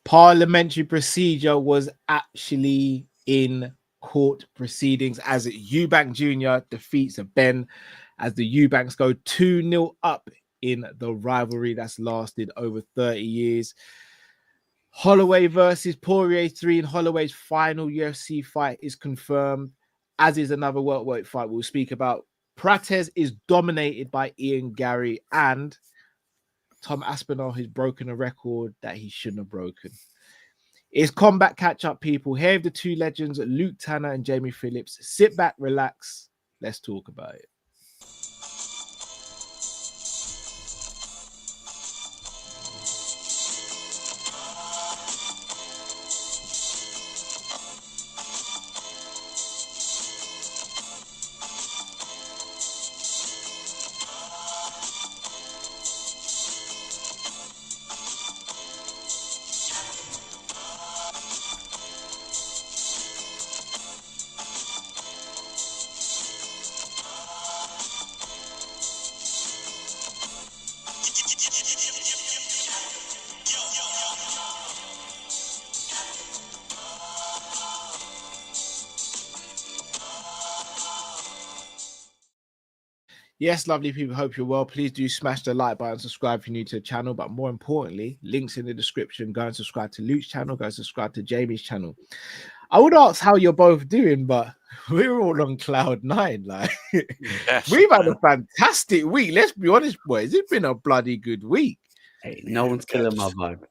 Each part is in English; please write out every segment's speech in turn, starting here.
Parliamentary procedure was actually in court proceedings as Eubank Jr. defeats Benn as the Eubanks go 2-0 up in the rivalry that's lasted over 30 years. Holloway versus Porier 3 in Holloway's final UFC fight is confirmed, as is another welterweight fight we'll speak about. Prates is dominated by Garry, and Tom Aspinall has broken a record that he shouldn't have broken. It's combat catch-up, people. Here are the two legends, Luke Tanner and Jamie Phillips. Sit back, relax. Let's talk about it. Yes, lovely people, hope you're well. Please do smash the like button, subscribe if you're new to the channel, but more importantly, links in the description. Go and subscribe to Luke's channel, go and subscribe to Jamie's channel. I would ask how you're both doing, but we're all on cloud nine. Like, yes, we've had a fantastic week. Let's be honest, boys. It's been a bloody good week. Hey, no one's killing my vibe.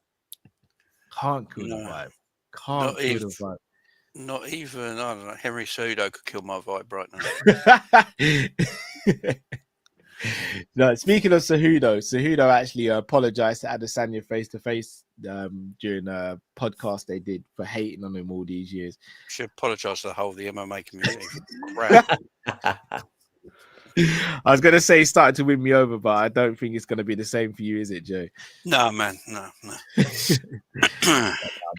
Can't kill the vibe. Can't kill the vibe. Not even, I don't know, Henry Cejudo could kill my vibe right now. No, speaking of Cejudo actually apologized to Adesanya face-to-face during a podcast they did for hating on him all these years. Should apologize to the whole of the MMA community. Crap. I was going to say he started to win me over, but I don't think it's going to be the same for you, is it, Joe? No, man, no.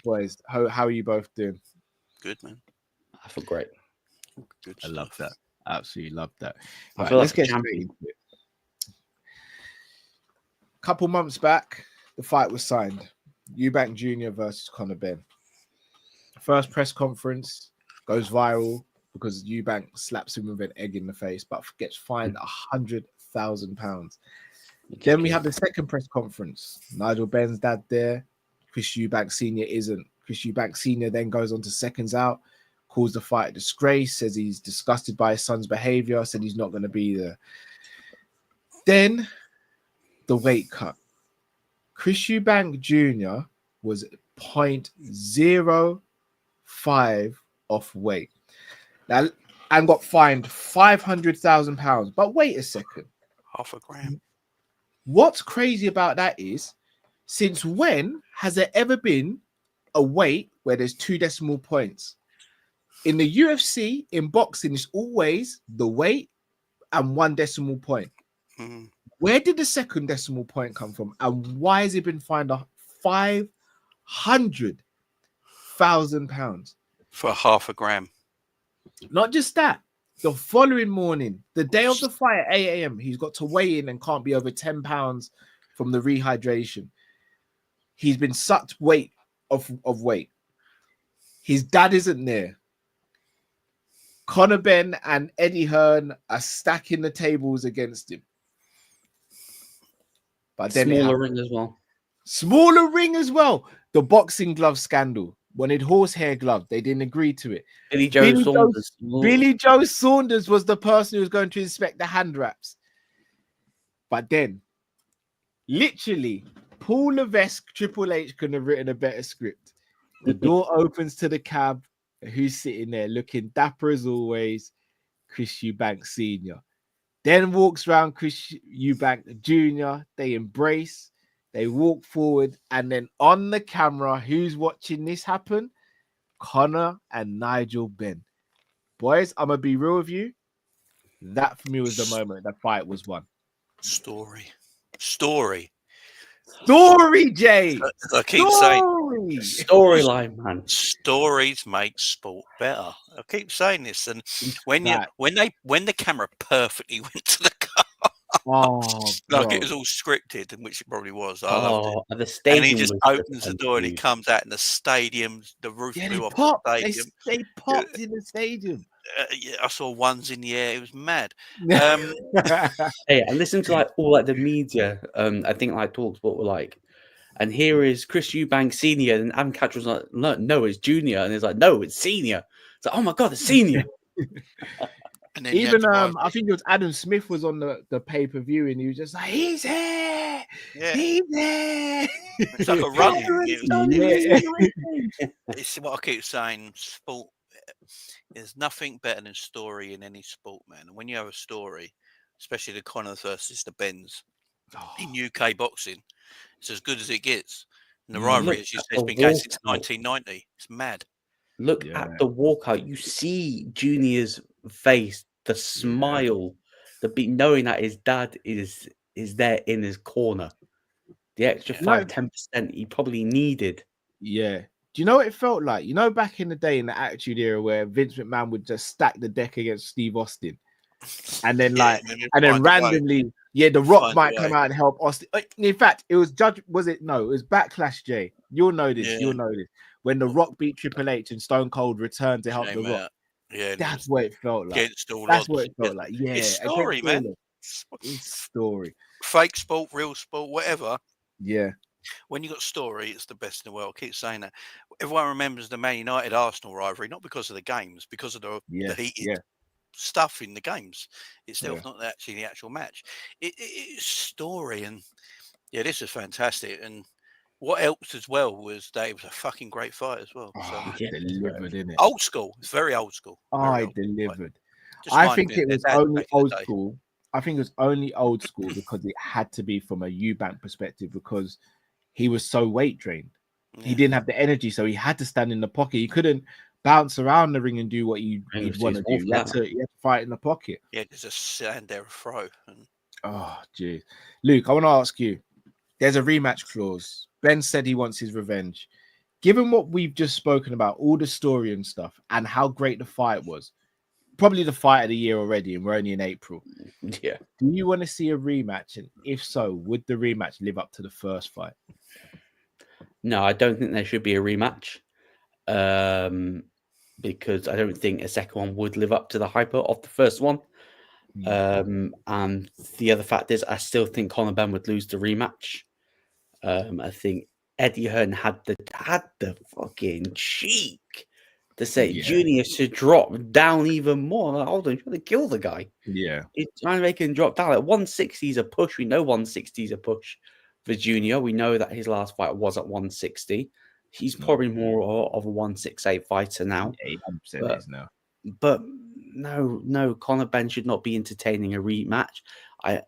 Boys, how are you both doing? Good, man. I feel great. Good I love that. Absolutely love that. Right, let's get straight into it. A couple months back, the fight was signed. Eubank Jr. versus Conor Benn. First press conference goes viral because Eubank slaps him with an egg in the face, but gets fined £100,000. Then we have the second press conference. Nigel Benn's dad there. Chris Eubank Sr. isn't. Chris Eubank Sr. then goes on to seconds out, calls the fight a disgrace, says he's disgusted by his son's behavior, said he's not going to be there. Then the weight cut. Chris Eubank Jr. was 0.05 off weight. Now, and got fined £500,000. But wait a second. Half a gram. What's crazy about that is, since when has there ever been a weight where there's 2 decimal points? In the UFC, in boxing, it's always the weight and 1 decimal point. Mm. Where did the second decimal point come from? And why has it been fined £500,000? For half a gram. Not just that. The following morning, the day of the fight at 8 a.m., he's got to weigh in and can't be over 10 pounds from the rehydration. He's been sucked weight of weight. His dad isn't there. Conor Benn and Eddie Hearn are stacking the tables against him. But then smaller ring as well. Smaller ring as well. The boxing glove scandal. Wanted horsehair glove. They didn't agree to it. Billy Joe Saunders was the person who was going to inspect the hand wraps. But then, literally, Paul Levesque, Triple H couldn't have written a better script. The door opens to the cab. Who's sitting there looking dapper as always? Chris Eubank Sr. Then walks around Chris Eubank Jr. They embrace. They walk forward. And then on the camera, who's watching this happen? Conor and Nigel Benn. Boys, I'm going to be real with you. That for me was the moment the fight was won. Story, Jay. I keep saying storyline, man. Stories make sport better. I keep saying this, and when the camera perfectly went to the car, Like it was all scripted, and which it probably was. I loved it. The stadium. And he just opens the door and he comes out, and the stadium, the roof blew off the stadium. They popped in the stadium. Yeah, I saw ones in the air. It was mad. Hey, and listen to like all like the media. I think like talks what were like, and here is Chris Eubank Senior, and Adam Catch was like, no, it's Junior, and it's like, no, it's Senior. It's like, oh my god, it's Senior. And then even I think it was Adam Smith was on the pay-per-view, and he was just like, he's here, he's here. It's like a running. It's what I keep saying. Sport. There's nothing better than story in any sport, man. And when you have a story, especially the Connors versus the Benns in UK boxing, it's as good as it gets. And the rivalry, as you said, has been going since 1990. It's mad. Look at the walkout. You see Junior's face, the smile, the beat, knowing that his dad is there in his corner. The extra 5-10% he probably needed. Yeah. Do you know what it felt like? You know, back in the day in the Attitude Era where Vince McMahon would just stack the deck against Steve Austin. And then and then randomly, The Rock might come out and help Austin. In fact, it was it was Backlash, Jay. You'll know this. You'll know this. When The Rock beat Triple H and Stone Cold returned to help The Rock. Yeah, that's what it felt like. That's what it felt like. Yeah, it's story, man. It's story. Fake sport, real sport, whatever. Yeah. When you got story, it's the best in the world. I keep saying that. Everyone remembers the Man United Arsenal rivalry, not because of the games, because of the heated stuff in the games itself, not actually the actual match. It's story, and this is fantastic. And what helped as well was that it was a fucking great fight as well. Delivered, innit? Old school. It's very old school. Delivered. I think it was only old school. I think it was only old school because it had to be from a Eubank perspective, because he was so weight drained. He didn't have the energy, so he had to stand in the pocket. He couldn't bounce around the ring and do what he'd want to do. He had to fight in the pocket. Yeah, there's a stand there, a throw. Oh, geez. Luke, I want to ask you, there's a rematch clause. Ben said he wants his revenge. Given what we've just spoken about, all the story and stuff, and how great the fight was, probably the fight of the year already, and we're only in April. Yeah. Do you want to see a rematch? And if so, would the rematch live up to the first fight? No, I don't think there should be a rematch. Because I don't think a second one would live up to the hype of the first one. And the other fact is, I still think Conor Benn would lose the rematch. I think Eddie Hearn had the fucking cheek to say Junior should drop down even more. Like, hold on, you're trying to kill the guy. Yeah. He's trying to make him drop down. Like 160 is a push. We know 160 is a push for Junior. We know that his last fight was at 160. He's probably more of a 168 fighter now. Yeah, 100% is now. But no, Conor Benn should not be entertaining a rematch. I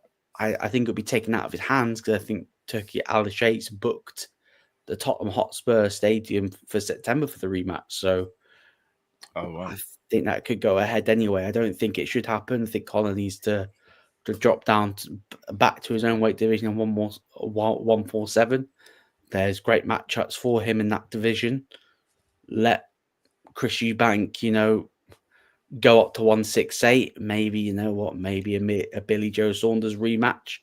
think it'll be taken out of his hands, because I think Turkey Al-Sheik's booked the Tottenham Hotspur Stadium for September for the rematch. So I think that could go ahead anyway. I don't think it should happen. I think Conor needs to drop down back to his own weight division in 147. There's great matchups for him in that division. Let Chris Eubank, go up to 168. Maybe, maybe a Billy Joe Saunders rematch.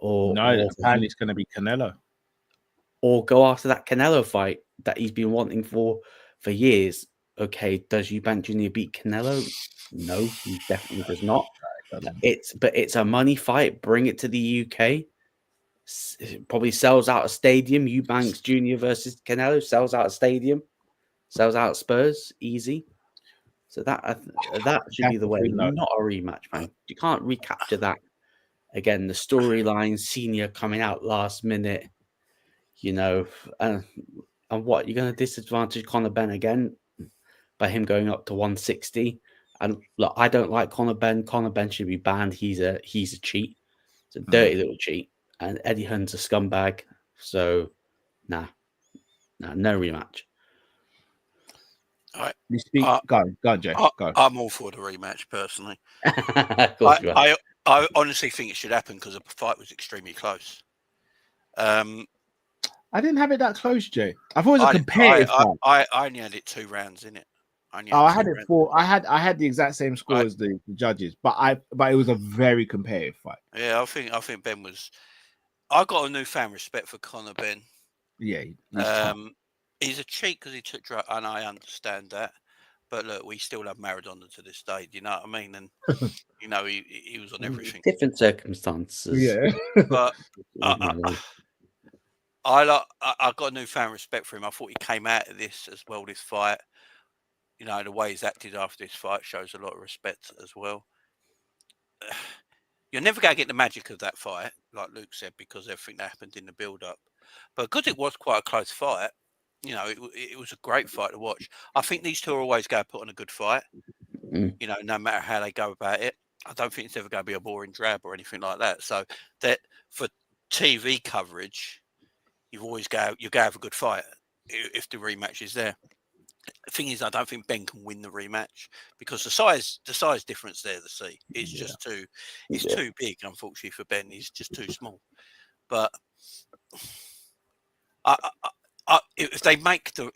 Apparently it's going to be Canelo. Or go after that Canelo fight that he's been wanting for years. Okay, does Eubank Jr. beat Canelo? No, he definitely does not. It's a money fight. Bring it to the UK. It probably sells out a stadium. Eubank Jr. versus Canelo sells out a stadium. Sells out Spurs. Easy. So that should be the way. Not a rematch, man. You can't recapture that. Again, the storyline, Senior coming out last minute, and what, you're going to disadvantage Conor Benn again by him going up to 160. And look, I don't like Conor Benn. Conor Benn should be banned. He's a cheat. It's a dirty little cheat. And Eddie Hearn's a scumbag. So, no rematch. All right. Go on, Jay. Go. I'm all for the rematch, personally. Of course I honestly think it should happen because the fight was extremely close. I didn't have it that close, Jay. I thought it was a competitive fight. I only had it 2 rounds in it. I had it for. I had the exact same score as the judges, but it was a very competitive fight. Yeah, I think Benn was. I got a newfound respect for Conor Benn. Yeah, he's a cheat because he took drugs, and I understand that. But look, we still have Maradona to this day. Do you know what I mean? And he was on everything. Different circumstances. Yeah, but I got a newfound respect for him. I thought he came out of this as well. This fight, the way he's acted after this fight shows a lot of respect as well. You're never going to get the magic of that fight, like Luke said, because everything that happened in the build-up. But because it was quite a close fight, it was a great fight to watch. I think these two are always going to put on a good fight, no matter how they go about it. I don't think it's ever going to be a boring drab or anything like that. So that for TV coverage, you're going to have a good fight if the rematch is there. The thing is, I don't think Benn can win the rematch because the size difference there to see. It's just too big, unfortunately, for Benn. He's just too small. But if they make the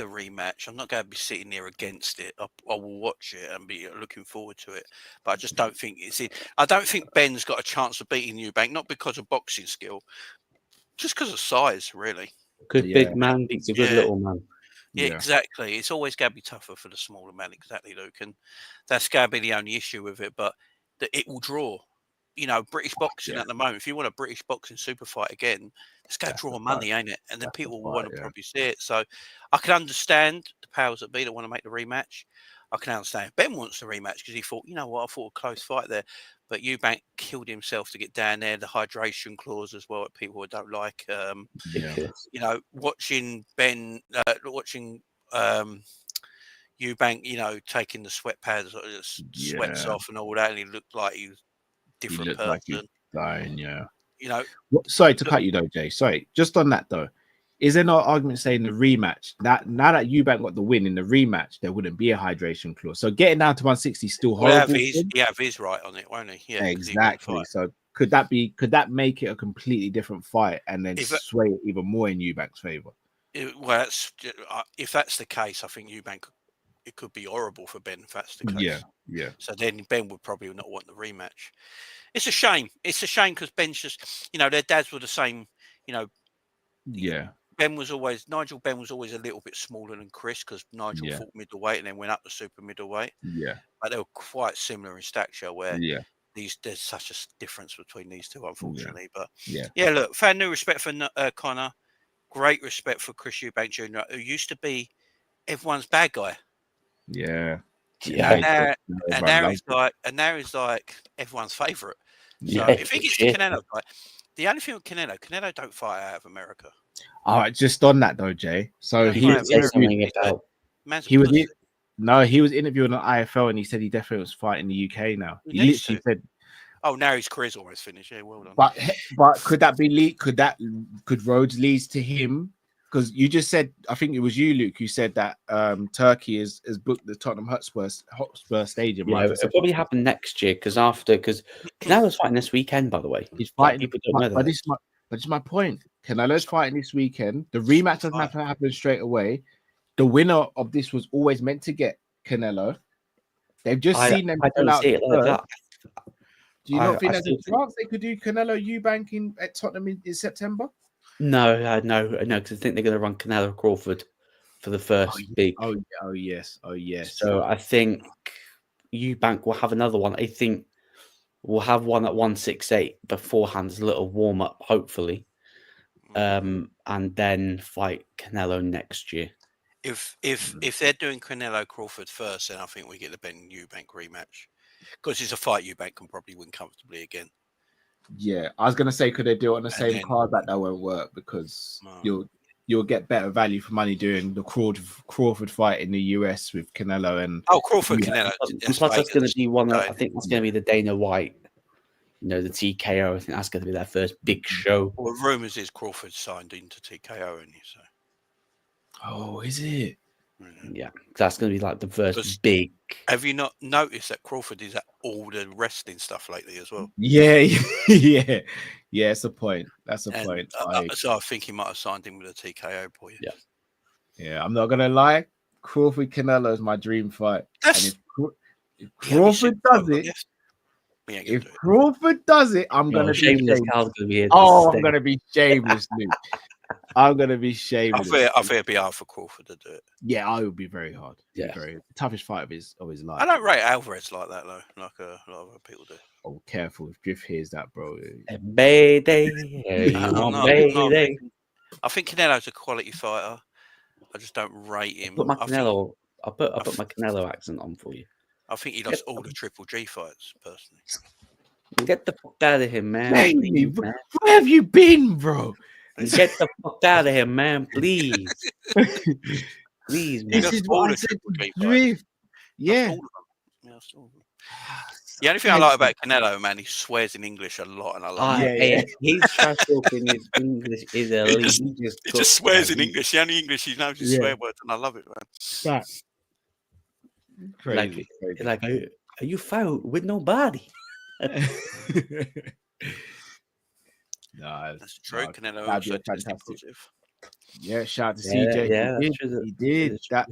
rematch, I'm not going to be sitting there against it. I will watch it and be looking forward to it. But I just don't think I don't think Benn's got a chance of beating Eubank, not because of boxing skill, just because of size, really. Good big man beats a good little man. Yeah, exactly. It's always going to be tougher for the smaller man, exactly, Luke. And that's going to be the only issue with it. But it will draw. British boxing at the moment, if you want a British boxing super fight again, it's going to draw money, ain't it? And then people will want to probably see it. So I can understand the powers that be that want to make the rematch. I can understand if Benn wants the rematch because he thought, I thought a close fight there. But Eubank killed himself to get down there. The hydration clause as well that people don't like. Watching Benn, watching Eubank, taking the sweat pads, sweats off and all that, and he looked like he was a different person. Like he was dying, sorry to cut you though, Jay. Sorry, just on that though. Is there no argument saying the rematch that now that Eubank got the win in the rematch, there wouldn't be a hydration clause? So getting down to 160 is still horrible. He have his right on it, won't he? Yeah, exactly. So could that make it a completely different fight and then sway it even more in Eubank's favor? If that's the case, I think Eubank, it could be horrible for Benn if that's the case. Yeah. So then Benn would probably not want the rematch. It's a shame. It's a shame because Ben's just, their dads were the same. Nigel Benn was always a little bit smaller than Chris because Nigel fought middleweight and then went up to super middleweight. Yeah. But they were quite similar in stature where there's such a difference between these two, unfortunately. But look, found new respect for Conor. Great respect for Chris Eubank Jr., who used to be everyone's bad guy. Yeah. And now he's like everyone's favourite. So if he gets the Canelo fight, the only thing with Canelo don't fight out of America. All right, just on that though, Jay. So he was interviewing on IFL and he said he definitely was fighting the UK now. He literally said, "Oh, now his career's almost finished." Yeah, well done. But could that be lead? Could Rhodes lead to him? Because you just said, I think it was you, Luke, who said that Turkey has booked the Tottenham Hotspur Stadium. Yeah, it'll probably happen next year because Canelo's fighting this weekend, by the way. He's fighting. But this is my point. Canelo's fighting this weekend. The rematch doesn't have to happen straight away. The winner of this was always meant to get Canelo. They've just seen them pull out. See it like that. Do you not think there's a chance they could do Canelo Eubank at Tottenham in September? No, because I think they're going to run Canelo Crawford for the first big. Oh yes. So I think Eubank will have another one. I think we'll have one at 168 beforehand as a little warm up, hopefully, and then fight Canelo next year. If they're doing Canelo Crawford first, then I think we get the Benn Eubank rematch because it's a fight Eubank can probably win comfortably again. Yeah, I was gonna say, could they do it on the same card? That won't work because you'll get better value for money doing the Crawford fight in the US with Canelo and Canelo. Plus, that's going to be one. I think it's going to be the Dana White, the TKO. I think that's going to be their first big show. Well, rumors is Crawford signed into TKO, and so. Oh, is it? Yeah, that's going to be like the first big. Have you not noticed that Crawford is at all the wrestling stuff lately as well? Yeah. It's a point. That's a point. So I think he might have signed him with a TKO for you. Yeah. I'm not gonna lie. Crawford Canelo is my dream fight. That's And if Crawford does it, I'm gonna be shameless. shameless. Carl's gonna be here. I'm gonna be shameless, Luke. I'm gonna be shameless. I fear it'd be hard for Crawford to do it. Yeah, it would be very hard. Yeah, very toughest fight of his life. I don't rate Alvarez like that though, like a lot of other people do. Oh, careful if Drift hears that, bro. Baby, I think Canelo's a quality fighter. I just don't rate him. I'll put my Canelo accent on for you. I think he lost all the Triple G fights, personally. Get the fuck out of here, man. Please, man. Where have you been, bro? Get the fuck out of here, man. Please. Please, man. This is what I said. Drift. Yeah. The only thing I like about Canelo, man, he swears in English a lot, and I love it. His trash talking, his English is elite. He just swears in English. The only English he knows is swear words, and I love it, man. Crazy. Like, are you found with nobody? No, that's true. Canelo that'd be fantastic. Yeah, shout out to CJ. Yeah, he did. That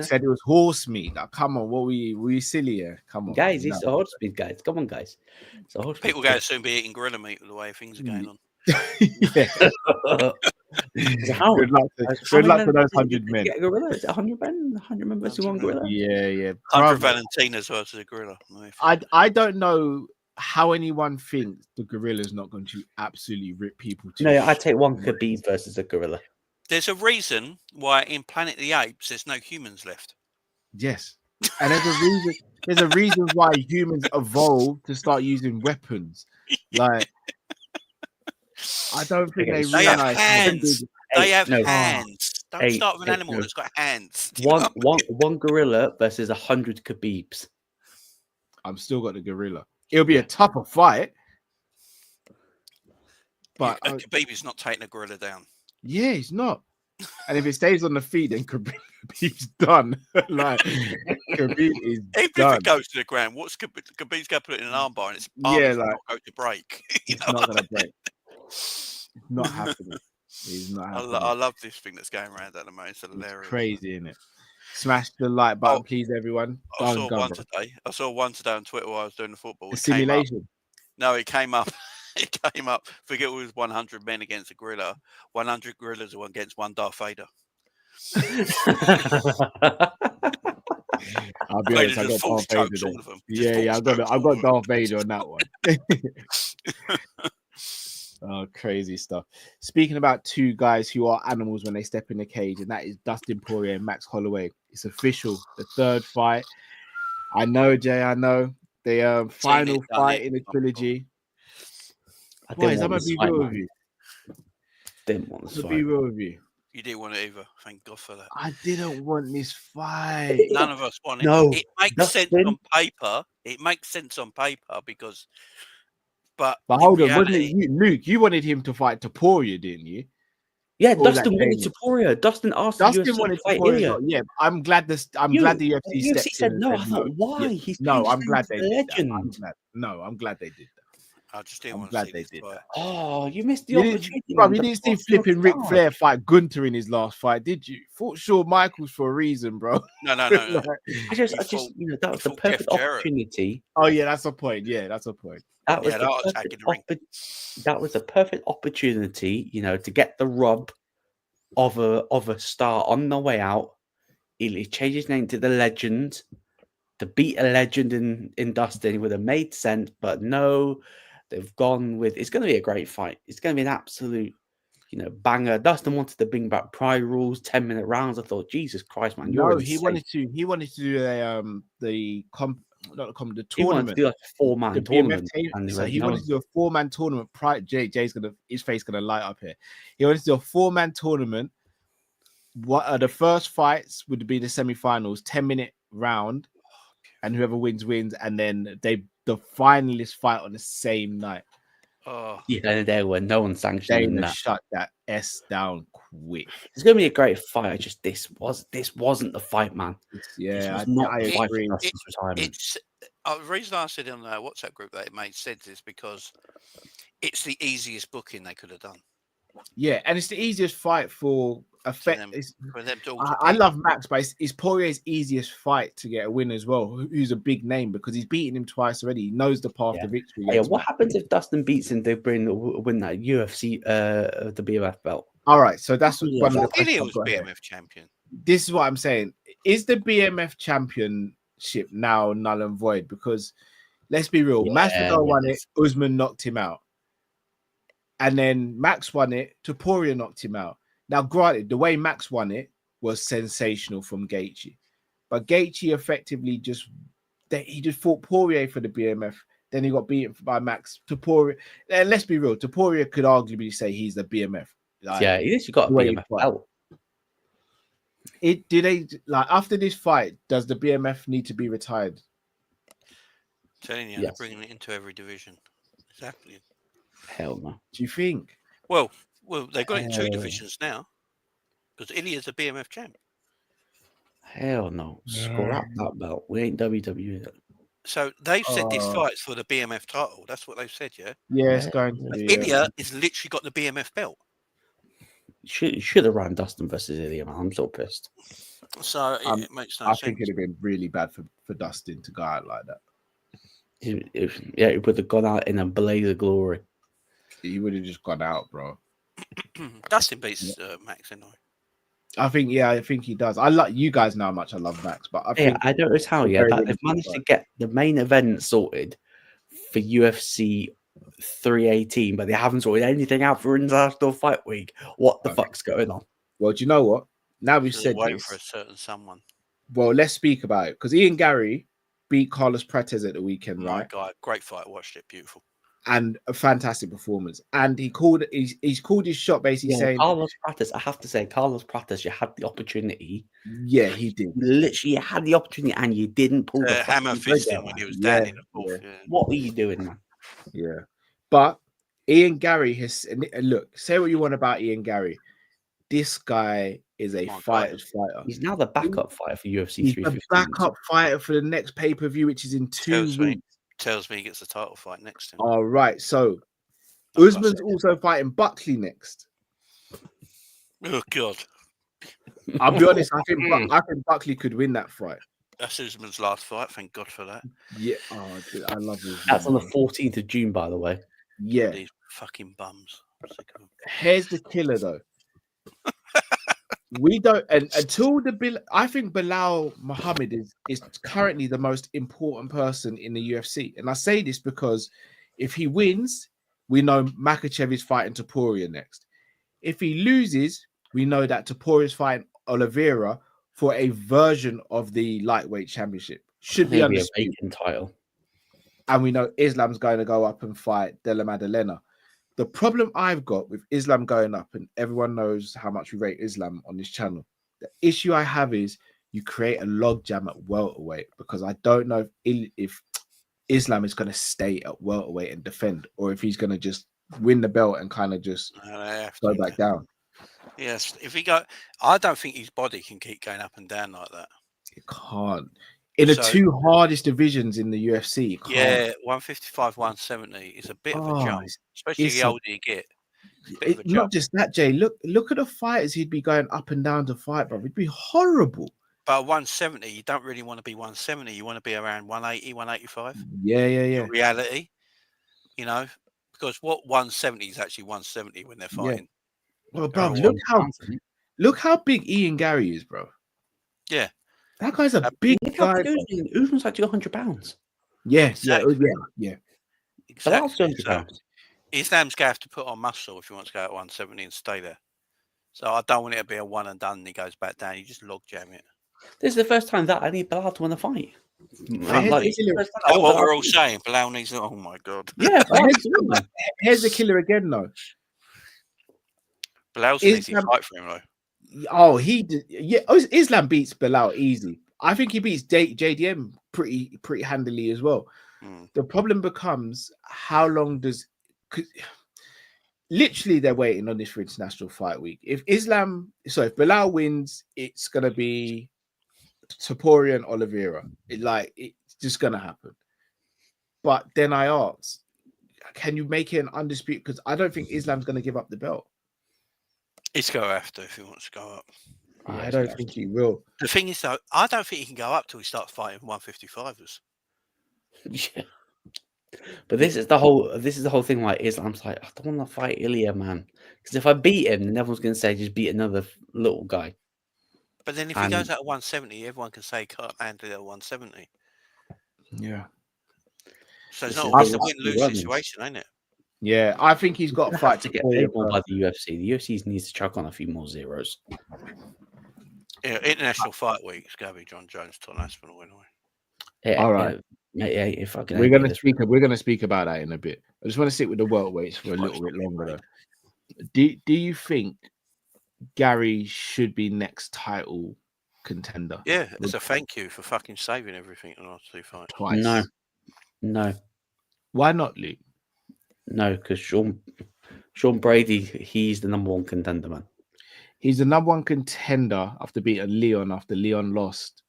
said it was horse meat. Like, come on, what were you silly here? Come on, guys. It's a horse meat, guys. Come on, guys. People going to soon be eating gorilla meat the way things are going on. Good luck to those 100 men. Get a gorilla? Is it 100 men? 100 men versus one gorilla? Yeah. 100 Valentinas versus a gorilla. I don't know how anyone thinks the gorilla's not going to absolutely rip people to No, I take one Khabib versus a gorilla. There's a reason why in Planet of the Apes there's no humans left. Yes. And there's a reason why humans evolved to start using weapons. Like, I don't think they realize have hands. They have hands. Don't start with an animal that's got hands. One gorilla versus 100 Khabibs. I'm still got the gorilla. It'll be a tougher fight. But Khabib is not taking a gorilla down. Yeah, he's not. And if it stays on the feet, then Khabib's done. Like, Khabib is even done. If it goes to the ground, what's Khabib's going to put it in an armbar and it's not going to break. It's not going to break. It's not happening. It's not happening. I love this thing that's going around at the moment. It's hilarious. It's crazy, isn't it? Smash the like button, please, everyone. I saw one today on Twitter while I was doing the football. The simulation. It came up. It came up. Forget it was 100 men against a gorilla. 100 gorillas against one Darth Vader. I'll be honest, I got Darth Vader. Yeah, I got Darth Vader on that one. Oh, crazy stuff. Speaking about two guys who are animals when they step in the cage, and that is Dustin Poirier and Max Holloway. It's official, the third fight. I know, Jay. I know the final fight in the trilogy. I'm gonna be real with you. Didn't want this fight. Be real with you. You didn't want it either. Thank God for that. I didn't want this fight. None of us want it. No, it makes sense on paper. It makes sense on paper because. But hold on, wasn't it you, Luke? You wanted him to fight to Porier, didn't you? Yeah, Dustin wanted to Porier. Dustin asked Dustin wanted to Porier. Yeah, I'm glad the UFC said no. I thought, why? I'm glad they did that. I'm glad they did that. I just didn't want to see they did that. Oh, you missed the opportunity. You didn't see flipping Ric Flair fight Gunter in his last fight, did you? Fought Shawn Michaels for a reason, bro. No. I just, that was the perfect opportunity. Oh yeah, that's a point. Yeah, that's a point. That was the perfect opportunity, to get the rub of a star on the way out. He changed his name to the Legend to beat a legend in Dustin. It would have made sense, but no. They've gone with it's going to be a great fight. It's going to be an absolute, banger. Dustin wanted to bring back Pride rules, 10-minute rounds. I thought, Jesus Christ, man! He wanted to do the tournament. He wanted to do like a 4-man tournament. So he wanted to do a 4-man tournament. Jay's his face gonna light up here. He wanted to do a 4-man tournament. What the first fights would be the semi-finals, 10-minute round, and whoever wins, and then the finalists fight on the same night. Oh yeah, there were no one sanctioning that. Shut that S down quick. It's gonna be a great fight. Just this wasn't the fight, man. Yeah, I agree. The reason I said in the WhatsApp group that it made sense is because it's the easiest booking they could have done. Yeah, and it's the easiest fight for effect. For them to I love Max, but it's Poirier's easiest fight to get a win as well. Who's a big name because he's beaten him twice already. He knows the path to victory. Yeah, what happens if Dustin beats him to win that UFC the BMF belt? All right, so that's one of the questions Ilya I've was got BMF here. champion. This is what I'm saying. Is the BMF championship now null and void? Because let's be real, Masvidal won it, Usman knocked him out. And then Max won it, Porier knocked him out. Now, granted, the way Max won it was sensational from Gaethje. But Gaethje effectively just fought Poirier for the BMF. Then he got beaten by Max. Porier, and let's be real, Porier could arguably say he's the BMF. Like, yeah, he actually got a BMF belt. After this fight, does the BMF need to be retired? Telling you, they're bringing it into every division. Exactly. Hell no. Do you think? Well, they've got it in 2 divisions now because Ilya's a BMF champ. Hell no. Scrap that belt. We ain't WWE. So they've said this fight's for the BMF title. That's what they've said, yeah? Yeah, it's going to be. Ilya has literally got the BMF belt. Should have run Dustin versus Ilya, man. I'm so pissed. So it makes no sense. I think it'd have been really bad for Dustin to go out like that. He would have gone out in a blaze of glory. He would have just gone out, bro. Dustin beats Max, anyway. I think he does. I like you guys know how much I love Max, but I think I don't know how that they've managed to get the main event sorted for UFC 318, but they haven't sorted anything out for International Fight Week. What the fuck's going on? Well, do you know what? Now we've said waiting this, for a certain someone. Well, let's speak about it because Ian Garry beat Carlos Prates at the weekend, right? God, great fight. Watched it, beautiful. And a fantastic performance. And he's called his shot basically saying Carlos Prates, I have to say, Carlos Prates, you had the opportunity. Yeah, he did. Literally, you had the opportunity and you didn't pull the hammer fist in when he was down in the fourth. Yeah. What were you doing, man? Yeah. But Ian Garry has look, say what you want about Ian Garry. This guy is a fighter's fighter. He's now the backup fighter for UFC 315. The backup fighter for the next pay-per-view, which is in 2 weeks. Tells me he gets the title fight next to him. All right, so Usman's also fighting Buckley next. Oh God! I'll be honest. I think Buckley could win that fight. That's Usman's last fight. Thank God for that. Yeah. Oh, dude, I love Usman. That's on the 14th of June, by the way. Yeah. These fucking bums. Here's the killer, though. We don't, and until I think Bilal Muhammad is currently the most important person in the UFC, and I say this because if he wins, we know Makhachev is fighting Porier next. If he loses, we know that Porier is fighting Oliveira for a version of the lightweight championship. Should be a vacant title, and we know Islam's going to go up and fight De La Maddalena. The problem I've got with Islam going up, and everyone knows how much we rate Islam on this channel, the issue I have is you create a logjam at welterweight because I don't know if Islam is going to stay at welterweight and defend, or if he's going to just win the belt and kind of just go back down. Yes, I don't think his body can keep going up and down like that. It can't. In the 2 hardest divisions in the UFC. 155, 170 is a bit of a jump, especially the older you get. Not just that, Jay. Look at the fighters he'd be going up and down to fight, bro. It'd be horrible. But 170, you don't really want to be 170. You want to be around 180, 185. Yeah. In reality, because what 170 is actually 170 when they're fighting. Yeah. Well, bro, look how big Ian Garry is, bro. Yeah. That guy's a big guy. Usman's like 200 pounds. Yeah. Exactly. But that's 200 pounds. Islam's going to have to put on muscle if he wants to go at 170 and stay there. So I don't want it to be a one and done and he goes back down. You just log jam it. This is the first time that I need Bilal to win a fight. That's what we're all saying. Bilal needs oh my God. Yeah, here's the killer again, though. Bilal's an easy fight for him, though. Oh, he did. Yeah, Islam beats Bilal easy. I think he beats JDM pretty handily as well. The problem becomes how long does literally they're waiting on this for International Fight Week. If if Bilal wins, it's gonna be Porier and Oliveira. It's just gonna happen. But then I ask, can you make it an undisputed? Because I don't think Islam's gonna give up the belt. He's going to have to if he wants to go up. I don't think he will. The thing is, though, I don't think he can go up till he starts fighting 155ers. Yeah. But this is the whole thing. Like Islam's like, I don't want to fight Ilya, man, because if I beat him, then everyone's going to say just beat another little guy. But then if he goes out at 170, everyone can say can't handle it at 170. Yeah. So it's a win-lose situation, ain't it? Yeah, I think he's got a fight to get Porier paid more by the UFC. The UFC needs to chuck on a few more zeros. Yeah, International Fight Week is going to be John Jones, Tom Aspinall, anyway. Yeah, all right. If I can, we're gonna speak about that in a bit. I just want to sit with the welterweights for a little bit longer. Though. Do you think Garry should be next title contender? Yeah, as a thank you for fucking saving everything in the last 2 fights. Twice. No. Why not, Luke? No, because Sean Brady, he's the number one contender, man. He's the number one contender after beating Leon. After Leon lost,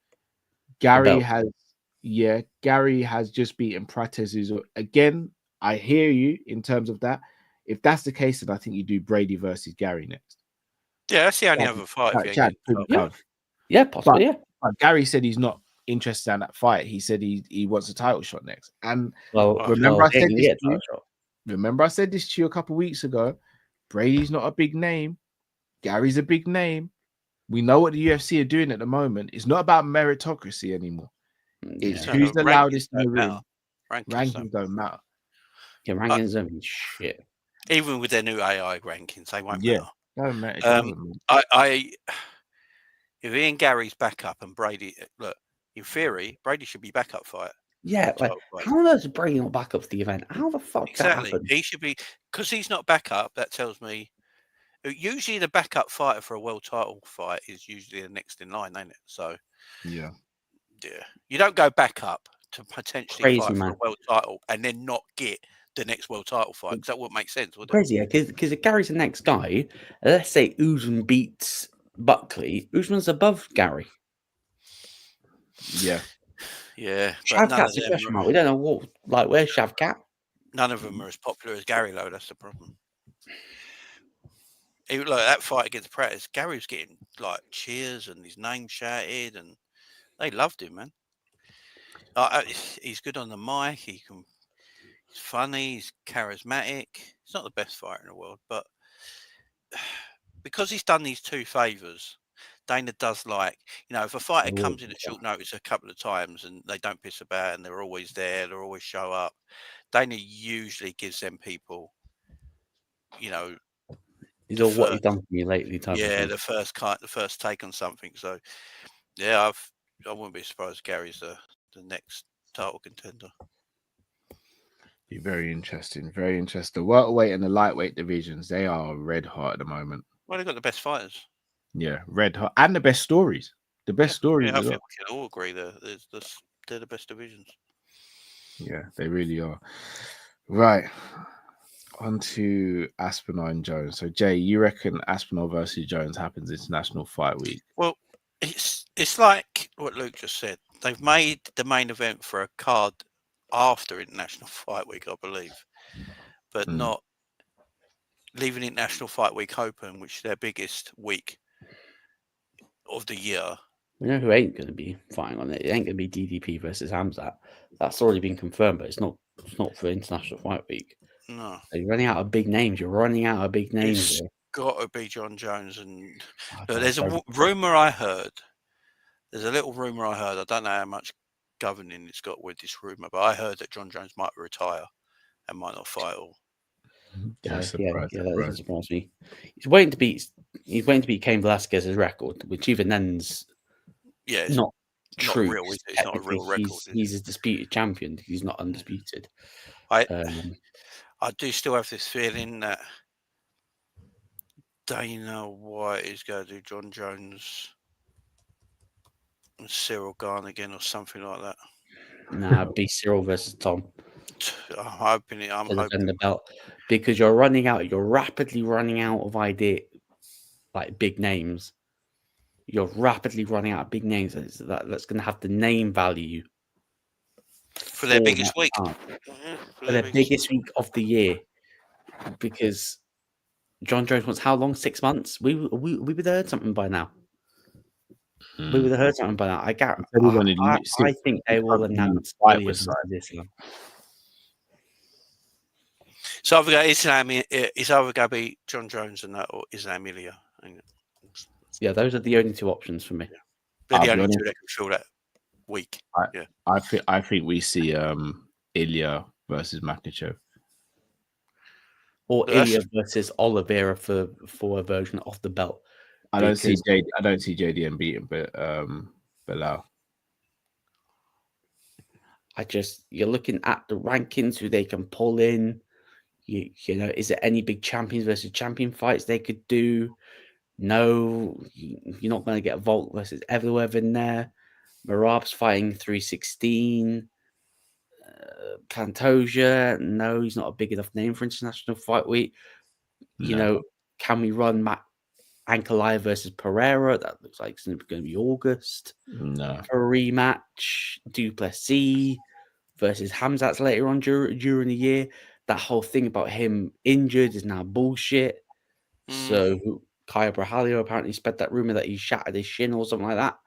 Garry has just beaten Prates. Again, I hear you in terms of that. If that's the case, then I think you do Brady versus Garry next. Yeah, that's the only other fight. Possibly. But Garry said he's not interested in that fight. He said he wants a title shot next. And remember, I said this to you a couple of weeks ago. Brady's not a big name. Garry's a big name. We know what the UFC are doing at the moment. It's not about meritocracy anymore. It's who's the loudest in the room. Rankings don't matter. Yeah, rankings don't mean shit. Even with their new AI rankings, they won't matter. Don't matter. If Ian Garry's back up and Brady, look, in theory, Brady should be backup fight. Yeah, like how on earth is Brady not back up for the event? How the fuck that happened? He should be, because he's not back up. That tells me usually the backup fighter for a world title fight is usually the next in line, ain't it? So yeah, you don't go back up to potentially fight for a world title and then not get the next world title fight, because that wouldn't make sense, would it? Crazy, yeah, because if Garry's the next guy, let's say Usman beats Buckley, Usman's above Garry. Yeah. Yeah. Shavkat's a question mark. We don't know where's Shavkat? None of them are as popular as Garry, though. That's the problem. Even like that fight against Prates, Garry was getting like cheers and his name shouted, and they loved him, man. He's good on the mic. He's funny. He's charismatic. He's not the best fighter in the world, but because he's done these two favors, Dana does like, if a fighter comes in at short notice a couple of times and they don't piss about and they're always there, they always show up, Dana usually gives them people, He's all what he's done for me lately. The first take on something. So, yeah, I wouldn't be surprised Garry's the next title contender. Be very interesting. Very interesting. The welterweight and the lightweight divisions, they are red hot at the moment. Well, they've got the best fighters. Yeah, red hot. And the best stories. The best stories. Yeah, I think we can all agree they're the best divisions. Yeah, they really are. Right. On to Aspenol and Jones. So, Jay, you reckon Aspenol versus Jones happens International Fight Week? Well, it's like what Luke just said. They've made the main event for a card after International Fight Week, I believe, but not leaving International Fight Week open, which is their biggest week of the year. We know who ain't going to be fighting on it. It ain't going to be DDP versus Hamzat. That's already been confirmed, but it's not for International Fight Week. No. You're running out of big names. It's got to be John Jones. But there's a rumour I heard. There's a little rumour I heard. I don't know how much governing it's got with this rumour, but I heard that John Jones might retire and might not fight all. That doesn't surprise me. He's waiting to beat Cain Velasquez's record, which even then's not true. Not real, is it? It's not a real record. He's a disputed champion. He's not undisputed. I do still have this feeling that Dana White is going to do John Jones and Cyril Garn again or something like that. Nah, be Cyril versus Tom. I'm hoping the belt, because you're rapidly running out of big names. You're rapidly running out of big names that's going to have the name value for their biggest week. For their biggest week of the year, because John Jones wants how long? 6 months? We would have heard something by now. We would have heard something by now. I think they will announce Ilya versus Islam. So either Islam, it's either going to be John Jones and that, or Islam Ilya. Yeah, those are the only two options for me. Yeah. They're the only two that can fill that week. I think we see Ilya versus Makhachev. Or Ilya versus Oliveira for a version of the belt. I don't see JDM beating, but Bilal. You're looking at the rankings, who they can pull in. You know, is there any big champions versus champion fights they could do? No, you're not going to get Volk versus Evloev in there. Marab's fighting 316. Pantoja, no, he's not a big enough name for international fight week. You know, can we run Ankalaev versus Pereira? That looks like it's going to be August. No. For a rematch, Duplessis versus Hamzat's later on during the year. That whole thing about him injured is now bullshit. So Kaya Brahalio apparently spread that rumor that he shattered his shin or something like that.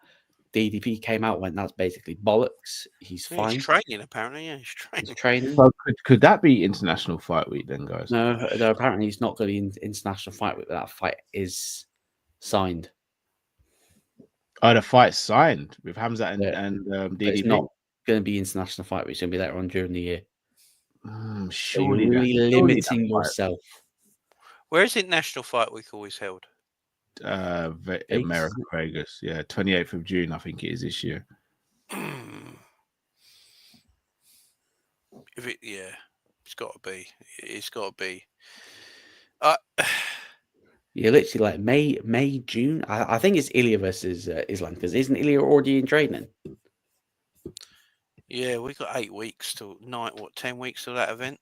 DDP came out and went, that's basically bollocks. He's fine. He's training, apparently. Yeah, he's training. So could that be International Fight Week then, guys? No, apparently he's not going to be in International Fight Week, but that fight is signed. Oh, the fight's signed with Hamzat and DDP? It's not going to be International Fight Week. It's going to be later on during the year. Surely so you're really limiting yourself. Where is International Fight Week always held? America, Vegas. Yeah, 28th of June, I think it is this year. It's got to be. It's got to be. Yeah, literally like May, June. I think it's Ilya versus Islam, because isn't Ilya already in training? Yeah, we got 8 weeks till 10 weeks till that event.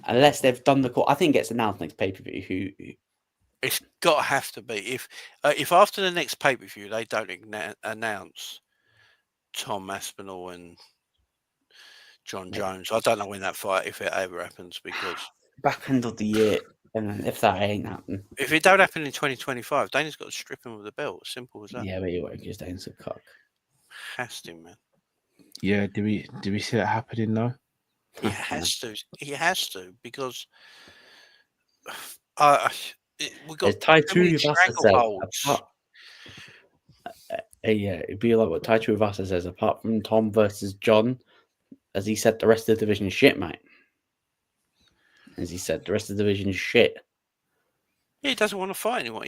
Unless they've done the call, I think it gets announced next pay per view. It's got to have to be. If after the next pay per view they don't announce Tom Aspinall and John Jones, I don't know when that fight, if it ever happens, because back end of the year, and if that ain't happening, if it don't happen in 2025, Dana's got to strip him of the belt. Simple as that. Yeah, but he won't, because Dana's a cock. Has to, man. Yeah, do we see that happening though? He has to. He has to, because we got Tai Tuivasa said. It'd be like what Tai Tuivasa says. Apart from Tom versus John, as he said, the rest of the division is shit, mate. As he said, the rest of the division is shit. Yeah, he doesn't want to fight anyone.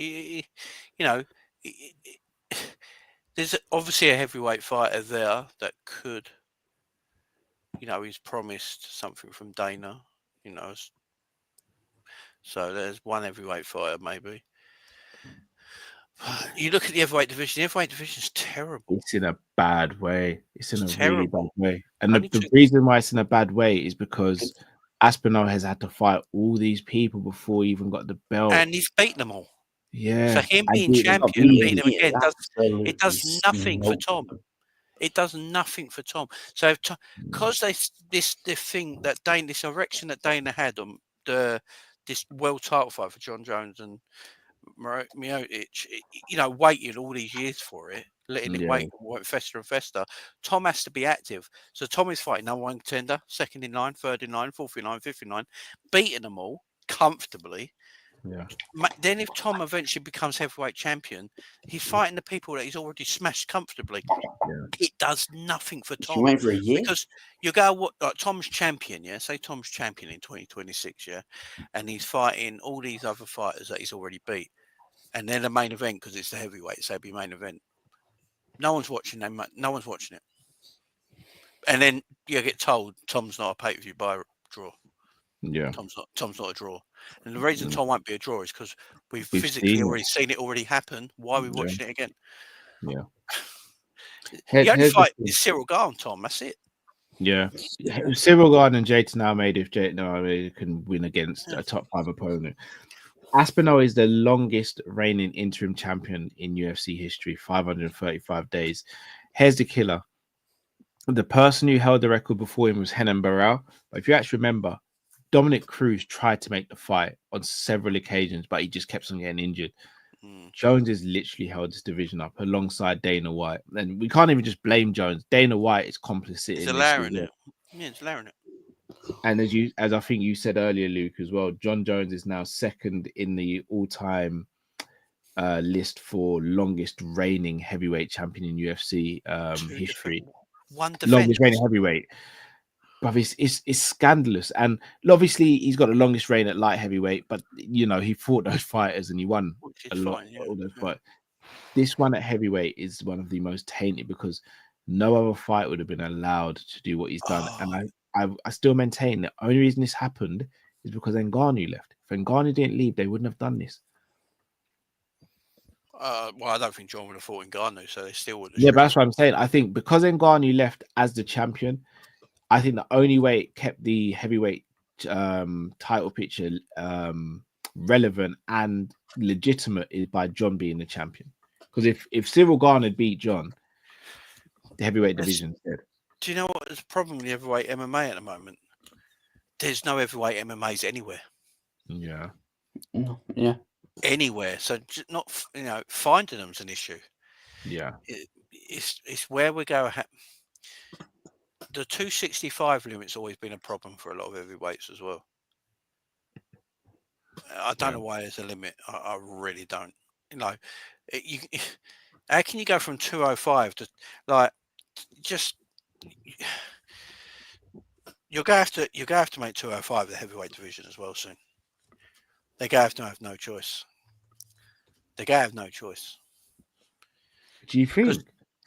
There's obviously a heavyweight fighter there that could, he's promised something from Dana, So there's one heavyweight fighter, maybe. You look at the heavyweight division. The heavyweight division is terrible. It's in a bad way. It's in a really bad way. And the reason why it's in a bad way is because Aspinall has had to fight all these people before he even got the belt. And he's beaten them all. Yeah. So him being champion and beating them again, it does nothing for Tom. It does nothing for Tom. So because this thing that Dana, this erection that Dana had on this world title fight for John Jones and Miocic, waiting all these years for it, letting it wait fester and fester. Tom has to be active. So Tom is fighting number one contender, second in line, third in line, fourth in line, fifth in line, beating them all comfortably. Yeah. Then if Tom eventually becomes heavyweight champion, he's fighting the people that he's already smashed comfortably. Yeah. It does nothing for Tom. You wait for a year? Because you go, Tom's champion, yeah? Say Tom's champion in 2026, yeah? And he's fighting all these other fighters that he's already beat. And then the main event, because it's the heavyweight, so it'll be main event. No one's watching them. No one's watching it. And then you get told Tom's not a pay-per-view draw. Yeah. Tom's not a draw. And the reason Tom won't be a draw is because we've physically already seen it already happen. Why are we watching it again? Yeah. The only fight is Cyril Garn, Tom. That's it. Yeah. Cyril Garn and Jayton Almeida, if Jayton Almeida can win against a top 5 opponent. Aspinall is the longest reigning interim champion in UFC history, 535 days. Here's the killer. The person who held the record before him was Renan Barão. But if you actually remember, Dominic Cruz tried to make the fight on several occasions, but he just kept on getting injured. Jones has literally held this division up alongside Dana White, and we can't even just blame Jones. Dana White is complicit in this. Yeah, it's allowing it. And as I think you said earlier, Luke, as well, John Jones is now second in the all-time list for longest reigning heavyweight champion in UFC history. One defense. Longest reigning heavyweight. But it's scandalous. And obviously he's got the longest reign at light heavyweight, but you know, he fought those fighters and he won a lot of those fights. This one at heavyweight is one of the most tainted because no other fight would have been allowed to do what he's done. And I still maintain the only reason this happened is because Ngannou left. If Ngannou didn't leave, they wouldn't have done this. Well, I don't think John would have fought Ngannou, so they still would have. Yeah, but that's what I'm saying. I think because Ngannou left as the champion, I think the only way it kept the heavyweight title picture relevant and legitimate is by John being the champion. Because if Cyril Gane had beat John, the heavyweight division dead. Do you know what is the problem with the heavyweight MMA at the moment? There's no heavyweight MMAs anywhere. Yeah. Yeah. Anywhere. So not, finding them's an issue. Yeah. It's where we go. The 265 limit's always been a problem for a lot of heavyweights as well. I don't know why there's a limit. I really don't. How can you go from 205 to you're gonna have to make 205 the heavyweight division as well soon. They're gonna have no choice. They're gonna have no choice. Do you think?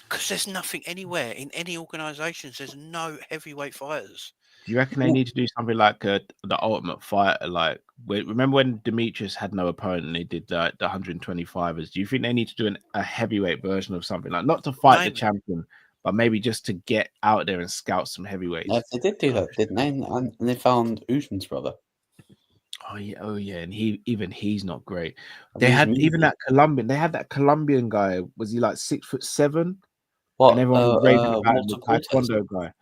Because there's nothing anywhere in any organisations. There's no heavyweight fighters. Do you reckon they need to do something like the Ultimate Fighter? Like, remember when Demetrius had no opponent and they did the 125ers? Do you think they need to do a heavyweight version of something like, not to fight the champion, but maybe just to get out there and scout some heavyweights? Yeah, they did do that, didn't they? And they found Usman's brother. Oh yeah, and he's not great. They had that Colombian guy. Was he like 6'7"? What? And everyone was raving about the Taekwondo guy.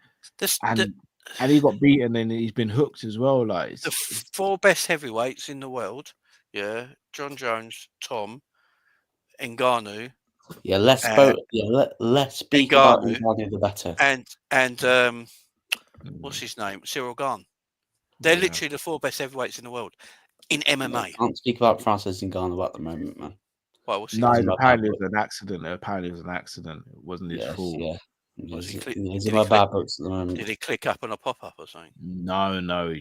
And he got beaten and he's been hooked as well. Like the four best heavyweights in the world, John Jones, Tom, Ngannou. Yeah, let's speak about Ngannou the better. And what's his name? Cyril Gane. They're literally the four best heavyweights in the world in MMA. I can't speak about Francis Ngannou at the moment, man. Well, apparently it was an accident. It wasn't his fault. Yeah. He's in my bad books at the moment. Did he click up on a pop-up or something? No.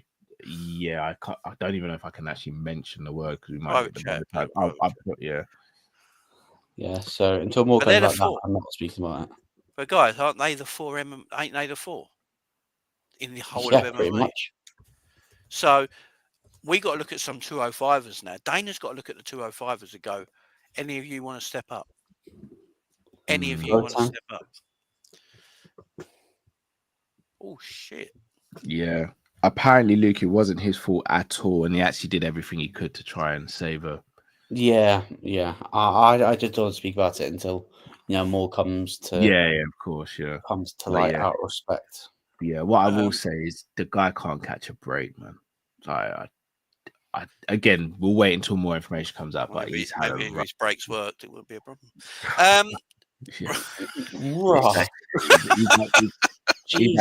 Yeah, I don't even know if I can actually mention the word because we might get the Yeah, so until more comes like that, I'm not speaking about it. But guys, aren't they the four? Ain't they the four in the whole of MMA? Pretty much. So we got to look at some 205ers now. Dana's got to look at the 205ers and go, any of you want to step up? Any of you want to step up? Oh, shit. Yeah. Apparently, Luke, it wasn't his fault at all, and he actually did everything he could to try and save her. Yeah. I just don't speak about it until more comes to. Yeah, of course, yeah. Comes to light out of respect. Yeah, what I will say is the guy can't catch a break, man. I again, we'll wait until more information comes out. But he's had maybe if his brakes worked, it wouldn't be a problem. He's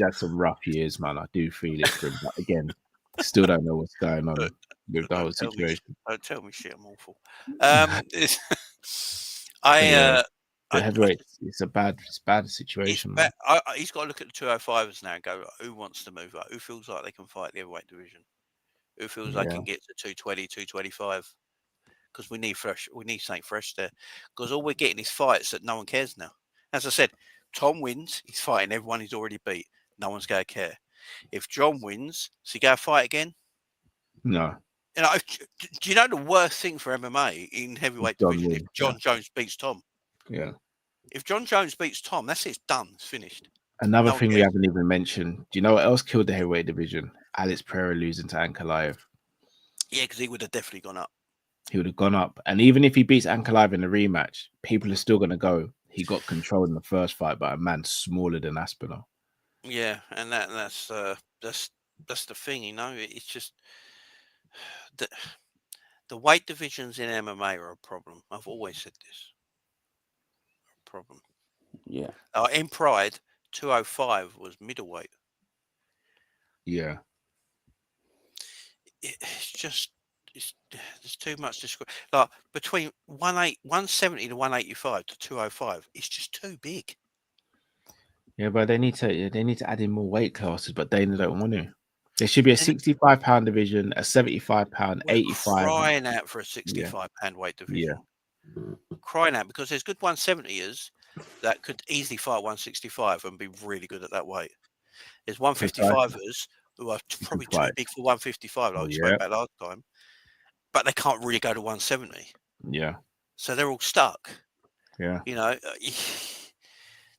had some rough years, man. I do feel it for him, but again, still don't know what's going on with the whole situation. Don't tell me shit. I'm awful. It's a bad situation. He's got to look at the 205ers now and go, who wants to move up? Who feels like they can fight the heavyweight division? Who feels they can get to 220, 225? Because we need something fresh there. Because all we're getting is fights that no one cares now. As I said, Tom wins, he's fighting everyone he's already beat. No one's going to care. If John wins, is he going to fight again? No. Do you know the worst thing for MMA in heavyweight division? If John Jones beats Tom. Yeah. If John Jones beats Tom, that's it. It's done. It's finished. Another thing we haven't even mentioned. Do you know what else killed the heavyweight division? Alex Pereira losing to Ankalaev. Yeah, because he would have definitely gone up. He would have gone up. And even if he beats Ankalaev in the rematch, people are still going to go, he got controlled in the first fight by a man smaller than Aspinall. Yeah, and that's that's the thing, you know. It's just the weight divisions in MMA are a problem. I've always said this. A problem. Yeah. In Pride, 205 was middleweight. Yeah. It's just there's too much discrepancy. Like between 170 to 185 to 205, it's just too big. Yeah, but they need to add in more weight classes, but Dana don't want to. There should be a 65-pound division, a 75-pound, 85. Crying out for a 65-pound weight division. Yeah. Crying out, because there's good 170ers that could easily fight 165 and be really good at that weight. There's 155ers who are probably too big for 155, like we spoke about last time, but they can't really go to 170. Yeah. So they're all stuck. Yeah. You know,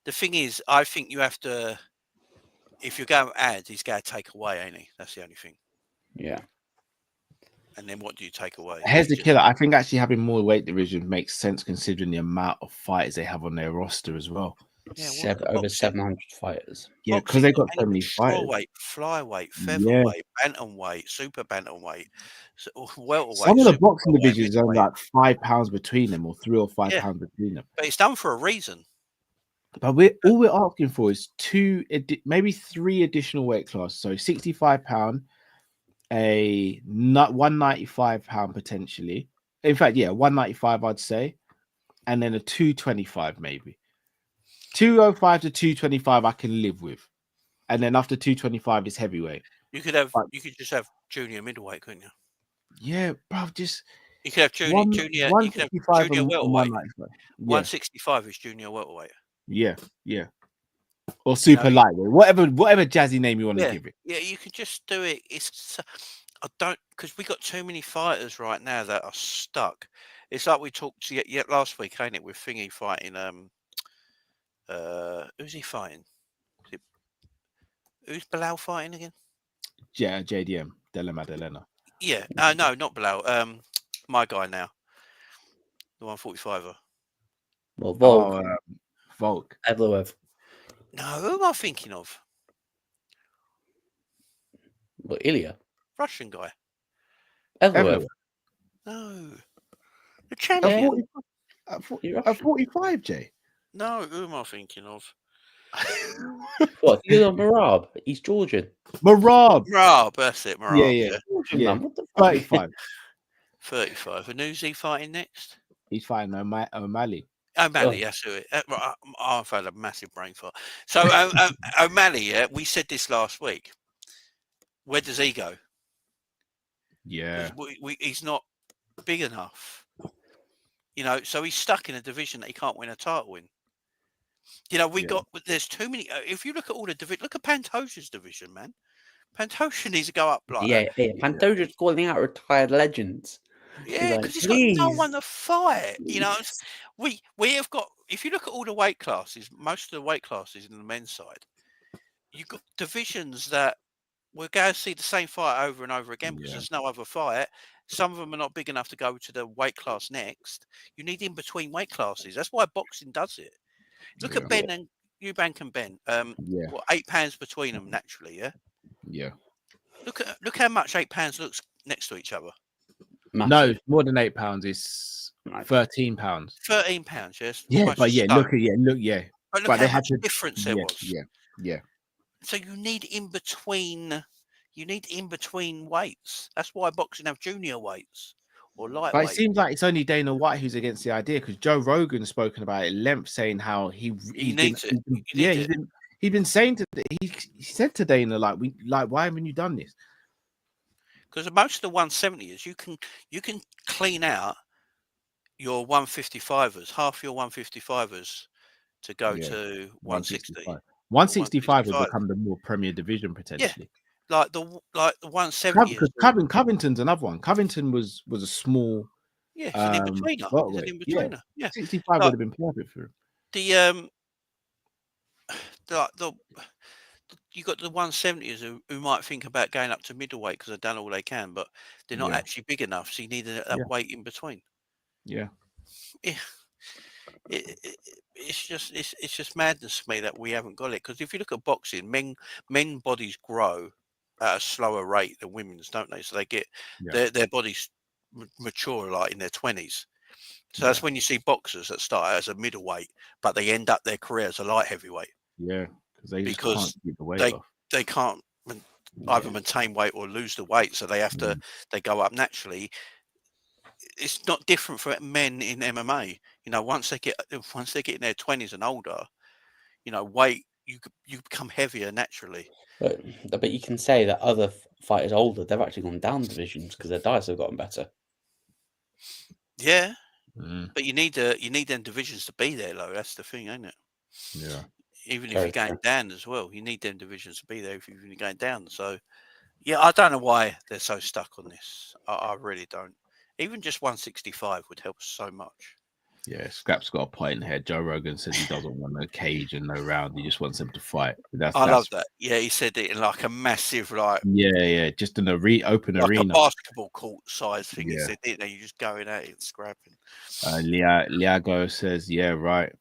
the thing is, I think you have to, if you're going to add, he's going to take away, ain't he? That's the only thing. Yeah. And then what do you take away? Here's the killer. I think actually having more weight division makes sense considering the amount of fighters they have on their roster as well. Yeah, over 700 fighters. Yeah, because they've got so many fighters. Strawweight, flyweight, featherweight, bantamweight, super bantamweight, welterweight. Some of the boxing divisions are like 5 pounds between them, or 3 or 5 pounds between them. But it's done for a reason. But all we're asking for is maybe 3 additional weight classes. So 65-pound, a 195-pound potentially. In fact, 195 I'd say, and then a 225 maybe. 205 to 225 I can live with, and then after 225 is heavyweight. You could just have junior middleweight, couldn't you? Yeah, bro. You could have junior. You could have junior welterweight. 165 is junior welterweight. Yeah. Or super lightweight, whatever jazzy name you want to give it. Yeah, you could just do it. Because we got too many fighters right now that are stuck. It's like we talked last week, ain't it? With Thingy fighting. Who's he fighting? Who's Bilal fighting again? JDM, Della Maddalena. Yeah. No, not Bilal. My guy now. The 145er. Well, Volk. Volk. Evloev. No, who am I thinking of? Well, Ilya. Russian guy. Evloev. No. The champion. At 45, Jay. No, who am I thinking of? What? You're not Marab. He's Georgian. Marab, that's it. Marab. Yeah. Georgian, man. What the 35. 35. And who's he fighting next? He's fighting O'Malley. O'Malley, that's who it. I've had a massive brain fart. So O'Malley, we said this last week. Where does he go? Yeah. He's not big enough. You know, so he's stuck in a division that he can't win a title in. You know, there's too many. If you look at all the division, look at Pantosia's division, man. Pantosia needs to go up like that. Pantosia's calling out retired legends. Yeah, because he's got no one to fight. You know, we have got. If you look at all the weight classes, most of the weight classes in the men's side, you've got divisions that we're going to see the same fight over and over again because there's no other fight. Some of them are not big enough to go to the weight class next. You need in between weight classes. That's why boxing does it. Look at Benn and Eubank and Benn. 8 pounds between them naturally. Yeah. Look how much 8 pounds looks next to each other. Massive. No, more than 8 pounds. It's 13 pounds. 13 pounds, yes. Yeah, but look. But look how much difference there was. Yeah. So you need in between. You need in between weights. That's why boxing have junior weights or lightweight. But it seems like it's only Dana White who's against the idea because Joe Rogan's spoken about it at length, saying how he's been saying he said to Dana why haven't you done this? Because most of the 170ers, you can clean out your 155ers, half your 155ers to go to 160. 165 will become the more premier division potentially. Yeah, like the 170ers. Covington's another one. Covington was a small. Yeah, it's an in-betweener. It's an in-betweener. Yeah. 65 would have been perfect for him. You got the 170ers who might think about going up to middleweight because they've done all they can, but they're not actually big enough. So you need that weight in between. Yeah. It's just madness to me that we haven't got it. Because if you look at boxing, men bodies grow at a slower rate than women's, don't they? So they get their bodies mature like in their 20s. So that's when you see boxers that start as a middleweight, but they end up their career as a light heavyweight. Yeah, because can't keep the weight off. They can't either maintain weight or lose the weight, so they have to they go up naturally. It's not different for men in MMA. You know, once they get in their 20s and older, you know, weight you become heavier naturally. But you can say that other fighters older, they've actually gone down divisions because their diets have gotten better. Yeah, but you need them divisions to be there, though. That's the thing, ain't it? Yeah. Even if you're going down as well, you need them divisions to be there if you're going down. So, yeah, I don't know why they're so stuck on this. I really don't. Even just 165 would help so much. Yeah, Scrap's got a point here. Joe Rogan says he doesn't want no cage and no round. He just wants them to fight. I love that. Yeah, he said it in like a massive, like just an open like arena, a basketball court size thing. He said it, and you just going at it and scrapping. Liago says, yeah, right.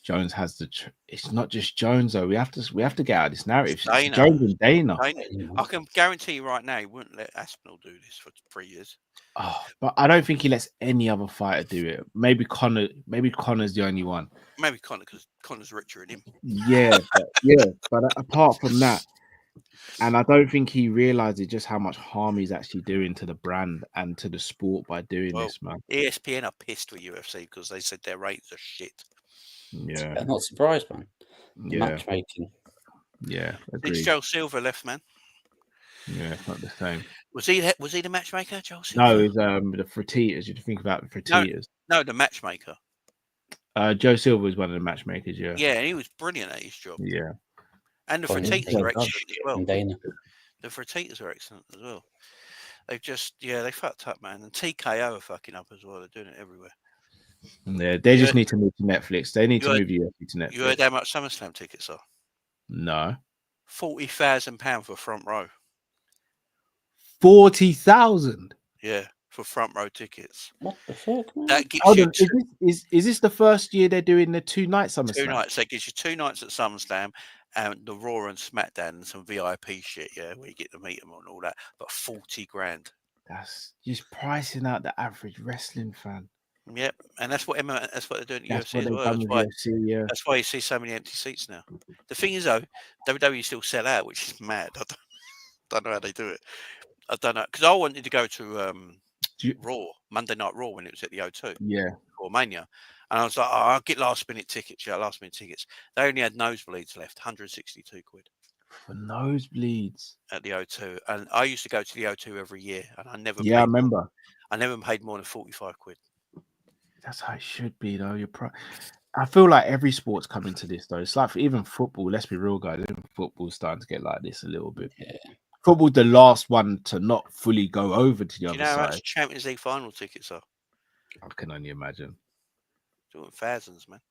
Jones has it's not just Jones though. We have to get out of this narrative. It's Jones and Dana. I can guarantee you right now, he wouldn't let Aspenol do this for 3 years. Oh, but I don't think he lets any other fighter do it. Maybe Conor. Maybe Conor's the only one. Maybe Conor, because Conor's richer than him. Yeah, but apart from that, and I don't think he realizes just how much harm he's actually doing to the brand and to the sport by doing this, man. ESPN are pissed with UFC because they said their ratings are shit. Yeah, I'm not surprised, man. Matchmaking. Yeah, agreed. Since Joe Silver left, man. Yeah, it's not the same. Was he the matchmaker, Joe Silver? No, it's the Fertitas. You think about the Fertitas. No, the matchmaker. Joe Silver was one of the matchmakers. Yeah. Yeah, and he was brilliant at his job. Yeah. And the Fertitas are excellent as well. The Fertitas are excellent as well. They've just they fucked up, man. And TKO are fucking up as well. They're doing it everywhere. Yeah, they just need to move to Netflix. They need to move UFC to Netflix. You heard how much SummerSlam tickets are? No. £40,000 for front row. 40,000. Yeah, for front row tickets. What the fuck, man? That gives is this the first year they're doing the 2 night SummerSlam? 2 nights. That gives you 2 nights at SummerSlam and the Raw and SmackDown and some VIP shit, where you get to meet them and all that. But 40 grand. That's just pricing out the average wrestling fan. Yep, and that's what they're doing at UFC as well. That's why you see so many empty seats now. The thing is, though, WWE still sell out, which is mad. I don't know how they do it. I don't know, because I wanted to go to Raw, Monday Night Raw, when it was at the O2. Yeah. Or Mania. And I was like, I'll get last minute tickets. Yeah, last minute tickets. They only had nosebleeds left, 162 quid. For nosebleeds? At the O2. And I used to go to the O2 every year, and I never I remember. I never paid more than 45 quid. That's how it should be, though. I feel like every sport's coming to this, though. It's like even football, let's be real, guys. Even football's starting to get like this a little bit. Yeah. Football's the last one to not fully go over to the other side. Do you know how much Champions League final tickets are? I can only imagine. Doing thousands, man.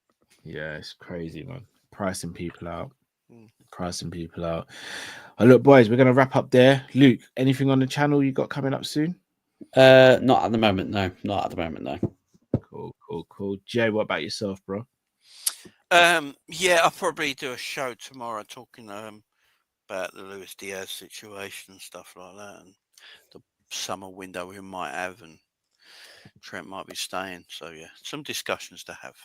Yeah, it's crazy, man. Pricing people out. Oh, look, boys, we're going to wrap up there. Luke, anything on the channel you got coming up soon? Not at the moment, no. Not at the moment, no. Cool. Jay, what about yourself, bro? I'll probably do a show tomorrow talking about the Luis Diaz situation and stuff like that, and the summer window we might have, and Trent might be staying. So some discussions to have.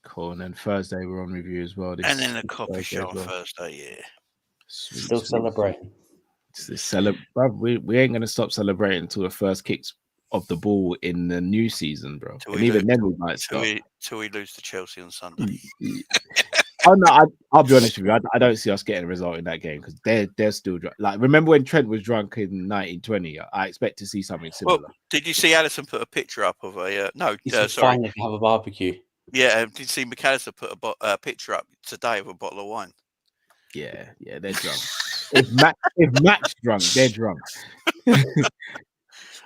Cool. And then Thursday we're on review as well. And then a copy show on Thursday. Yeah. Still celebrating. We ain't gonna stop celebrating until the first kicks of the ball in the new season, bro. And even then we might start. Till we lose to Chelsea on Sunday. Oh no, I'll be honest with you. I don't see us getting a result in that game because they're still drunk. Like, remember when Trent was drunk in 1920? I expect to see something similar. Well, did you see Allison put a picture up of a sorry, have a barbecue? Yeah, did you see McAllister put a picture up today of a bottle of wine? Yeah, they're drunk. if Matt's drunk, they're drunk.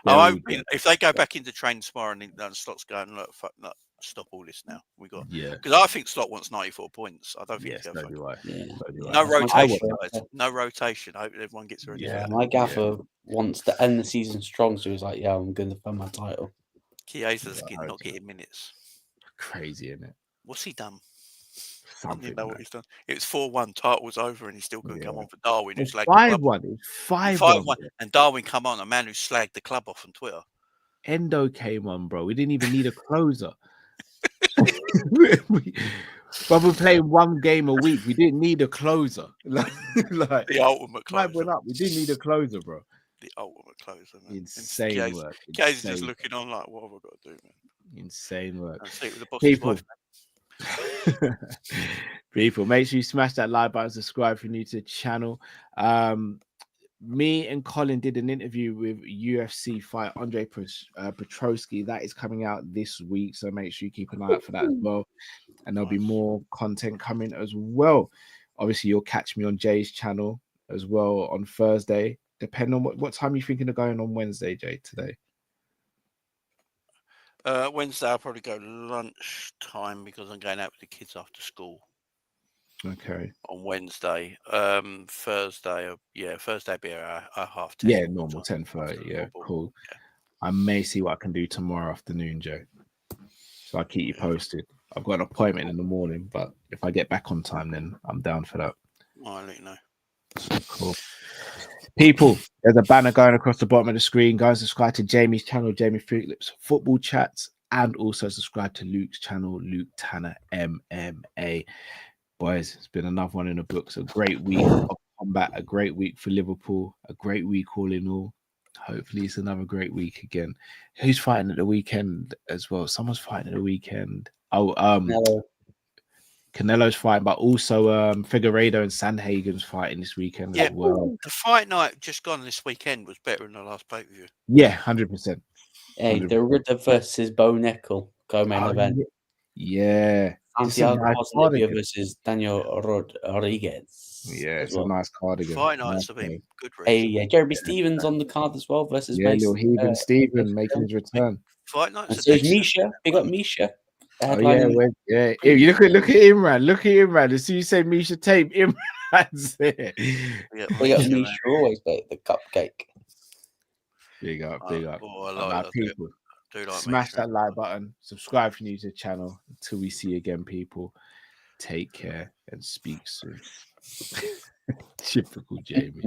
If they go back into training tomorrow and Slott's going, look, fuck, no, stop all this now. Because I think Slott wants 94 points. I don't think he's going to. No rotation, guys. No rotation. I hope everyone gets ready. Yeah, my gaffer wants to end the season strong, so he's like, "Yeah, I'm going to defend my title." Chiesa's not getting minutes. Crazy, isn't it? What's he done? Something. You know what he's done. It was 4-1. Title was over, and he still couldn't come on for Darwin, who It's slagged the club. 5-1. It was 5-1. And Darwin come on, a man who slagged the club off on Twitter. Endo came on, bro. We didn't even need a closer. But we're playing one game a week. We didn't need a closer. like the ultimate closer. Went up. We didn't need a closer, bro. The ultimate closer, man. Insane work. Gaze just looking on like, what have I got to do, man? Insane work. And sleep with the boss's wife, man. People, make sure you smash that like button, subscribe if you're new to the channel. Me and Colin did an interview with UFC fight Andre Petrosky. That is coming out this week, so make sure you keep an eye out for that as well. And there'll be more content coming as well. Obviously, you'll catch me on Jay's channel as well on Thursday. Depending on what time you're thinking of going on Wednesday, Jay, today. Wednesday, I'll probably go lunchtime because I'm going out with the kids after school. Okay. On Wednesday. Thursday, Thursday be a 10:30. Yeah, normal 10:30. Yeah, cool. Yeah. I may see what I can do tomorrow afternoon, Joe. So I'll keep you posted. I've got an appointment in the morning, but if I get back on time, then I'm down for that. I'll let you know. Cool. People, there's a banner going across the bottom of the screen. Go and subscribe to Jamie's channel, Jamie Fruitlips Football Chats, and also subscribe to Luke's channel, Luke Tanner MMA. Boys, it's been another one in the books. A great week of combat, a great week for Liverpool, a great week all in all. Hopefully, it's another great week again. Who's fighting at the weekend as well? Someone's fighting at the weekend. Oh, Canelo's fighting, but also Figueiredo and Sandhagen's fighting this weekend as well. The fight night just gone this weekend was better than the last pay-per-view. Yeah, 100%. Hey, the Ritter versus Bo Nickel co-main event. Yeah. Santiago Ponzinibbio versus Daniel Rodriguez. Yeah, it's a nice cardigan. Fight nights have been good. Hey, Jeremy Stevens on the card as well versus Mason. Yeah, little Steven making his return. Fight nights. And so is Misha. Big up Misha. Oh yeah. You look at Imran. Look at Imran. As soon as you say Misha Tape, Imran's there. We got Misha always, mate. The cupcake. Big up. Oh, people. Smash that like button. Subscribe if you're new to the channel. Until we see you again, people. Take care and speak soon. Typical Jamie.